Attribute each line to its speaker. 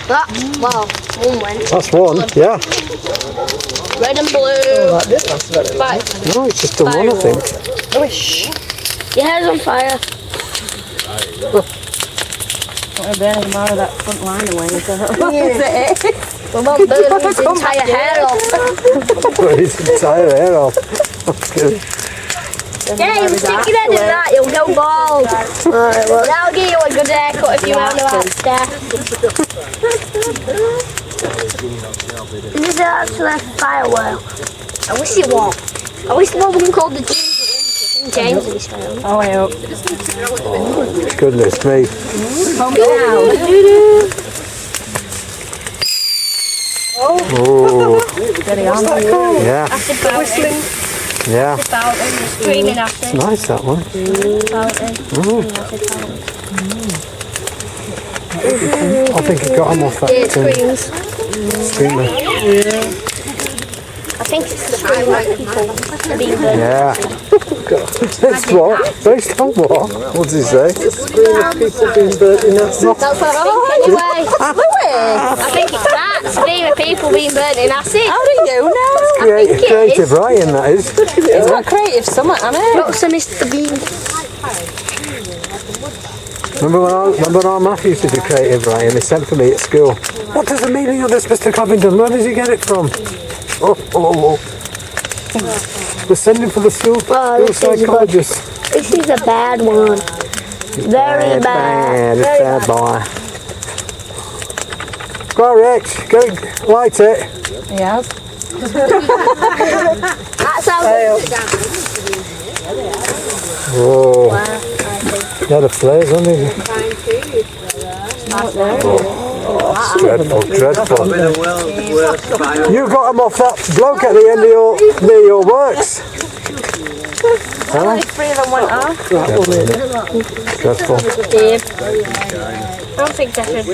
Speaker 1: Well, one went.
Speaker 2: That's one, yeah.
Speaker 1: Red and blue.
Speaker 3: Oh, that didn't last very long.
Speaker 2: No, it's just done one, I think.
Speaker 1: Oh, shh. Your hair's on fire.
Speaker 4: I'm burning more of that front line away.
Speaker 1: Yeah. We won't burn his entire hair off.
Speaker 2: Put his entire hair off. That's good.
Speaker 1: Yeah, you stick your head in that, you'll go bald. Alright, well, that'll give you a good haircut if you round about there. This is actually a firework. I wish it was. I wish there was one called the James in this film.
Speaker 4: Oh, I hope.
Speaker 2: Goodness me.
Speaker 4: Calm down.
Speaker 2: Oh,
Speaker 4: Steady on.
Speaker 2: yeah,
Speaker 1: Acid fountain.
Speaker 2: yeah.
Speaker 1: Fountain. Screaming acid.
Speaker 2: Nice, that one.
Speaker 1: Fountain. Acid fountain.
Speaker 2: I think it got him off that
Speaker 1: Yeah, it screams.
Speaker 2: screamer.
Speaker 1: I think it's the scream like people are being burned.
Speaker 2: Yeah. It's what? Based on what? What does he say?
Speaker 3: Scream of people being burnt in acid.
Speaker 1: That's what I think anyway. I think it's that. Scream of people being burnt in acid.
Speaker 4: How do you know?
Speaker 2: Creative writing, that is.
Speaker 4: It's got creative summer, hasn't it?
Speaker 1: What's a Mr. Bean?
Speaker 2: Remember when our math used to do creative writing? They sent for me at school. What does the meaning of this, Mr. Covington? Where does he get it from? Oh. We're sending for the school psychologist.
Speaker 1: This is a bad one. Very bad.
Speaker 2: It's bad, boy. Go, Rich. Go light it.
Speaker 4: Yes.
Speaker 1: That's how good.
Speaker 2: Oh. He had a flares on him. Dreadful. You got him off that bloke at the end of your works.
Speaker 4: Only 3 of them went off.
Speaker 2: Dreadful.
Speaker 1: I don't think that should.